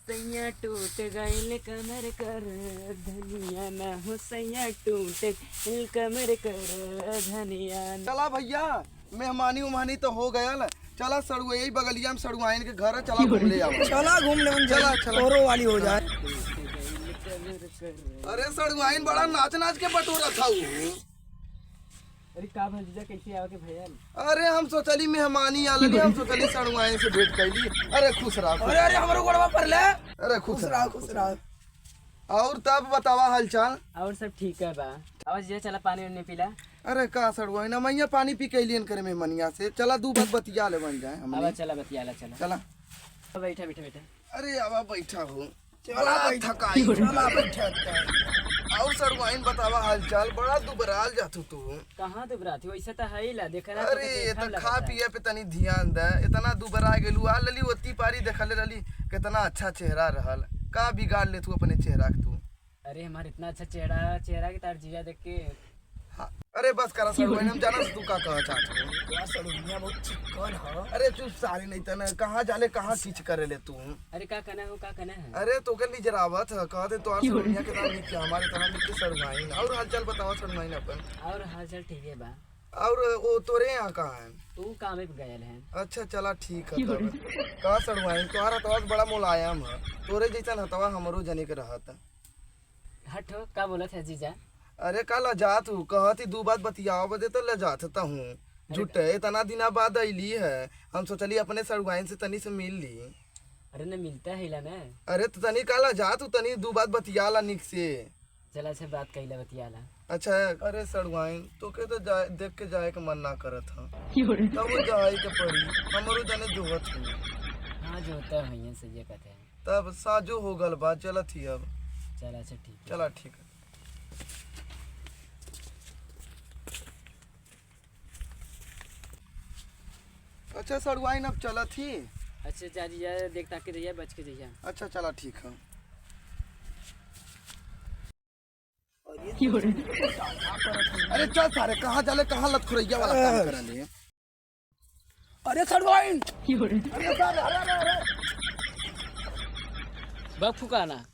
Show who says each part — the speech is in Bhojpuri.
Speaker 1: सैया टूट गइल कमर कर धनिया ना हो सैया टूट गइल कमर कर धनिया ना।
Speaker 2: चला भैया मेहमानी उमानी तो हो गया। चला सड़ुआ यही बगलिया में सड़ुआइन के घर है, चला घूम ले आओ।
Speaker 3: चला घूम ले
Speaker 2: चला चला
Speaker 3: औरों वाली हो जाए।
Speaker 2: अरे सड़ुआइन बड़ा नाच नाच के बटोरा था वो।
Speaker 1: अरे का भजीजा कैसे आओगे भैया?
Speaker 2: अरे हम सोचली मेहमानी आ लगी, हम सोचली सड़ुआइन से भेंट कैली। अरे खुश रहा।
Speaker 3: अरे अरे हमारे गोड़वा पर ले।
Speaker 2: अरे खुश रहा
Speaker 3: खुश रहा।
Speaker 2: और तब बतावा हालचाल।
Speaker 1: और सब ठीक है बा। आवाज जे चला पानी उन्ने पीला।
Speaker 2: अरे का सड़ुआइन मैया पानी पी के लियन करे मेहमानिया से। चला दू बात बतिया ले बन जाए
Speaker 1: आवा
Speaker 2: हमने।
Speaker 1: चला बतियाला चला।
Speaker 2: चला
Speaker 1: बैठा बैठा बैठा।
Speaker 2: अरे आवा बैठा हो।
Speaker 3: चला बैठा
Speaker 2: थकाई।
Speaker 3: चला बैठा।
Speaker 2: और सड़ुआइन बतावा हालचाल। बड़ा दुबराल जातू तू।
Speaker 1: कहाँ दुबरा थी वैसे तो है ही ला देखा ना।
Speaker 2: अरे ये तो खा पिए पे तनी ध्यान दे। इतना दुबरा गेलू आ लली ओती पारी देखले रली कितना अच्छा चेहरा रहल। का बिगाड़ ले तू अपने चेहरा के तू।
Speaker 1: अरे हमारा इतना अच्छा चेहरा की तार जीजा देख के।
Speaker 2: हाँ, अरे बस करा सड़ुआइन हम जाना तू का कह चाहत हो।
Speaker 3: या सड़ुनिया बहुत चिकन है।
Speaker 2: अरे चुप सारी नहीं तना कहाँ जाले कहाँ किच करे ले तू।
Speaker 1: अरे का कहना हो का कहना है?
Speaker 2: अरे तो कर ली जरावत है कहते तो सड़ुनिया के नाम लिख के हमारे तरह लिख के सड़ुआइन। और हालचाल बताओ सड़ुआइन अपन।
Speaker 1: और हाल चाल ठीक है बा।
Speaker 2: और वो तोरे यहाँ कहाँ है?
Speaker 1: तू काम पे गयल है।
Speaker 2: अच्छा चला ठीक है तब। का सड़ुआइन तोहरा हथवा बड़ा मुलायम है। तोरे जैसा हथवा हमरो जने के रहत।
Speaker 1: हट हो का बोला था जीजा?
Speaker 2: अरे का लजात हूँ कहती दू बात बतियाओ बदे तो लजात हूँ। झूठे इतना दिना बाद अली है। हम सोचली अपने सड़ुआइन से तनी से मिल ली।
Speaker 1: अरे न मिलता है ला ना।
Speaker 2: अरे तो तनी का लजात हूँ तनी दू बात बतियाला निक से।
Speaker 1: चला से बात कइला बतियाला।
Speaker 2: अच्छा अरे सड़ुआइन तो के तो जाए देख के जाए के मन ना करत ह। तब वो जाए के पड़ी हमरो जाने जोहत हूँ।
Speaker 1: हाँ जो होता है ये सही कहते हैं।
Speaker 2: तब साजो हो गल बात चलत ही अब।
Speaker 1: चला अच्छा ठीक है।
Speaker 2: चला ठीक है। अच्छा सड़ुआइन अब चलत ही।
Speaker 1: अच्छा जा जीजा देख ताके रहिए बच के जइया।
Speaker 2: अच्छा चला ठीक है। अरे चल सारे कहाँ जाले कहाँ लतखुरैया वाला काम करा ले।
Speaker 3: अरे सड़ुआइन।
Speaker 2: अरे सारे अरे अरे अरे
Speaker 1: बक फुकाना।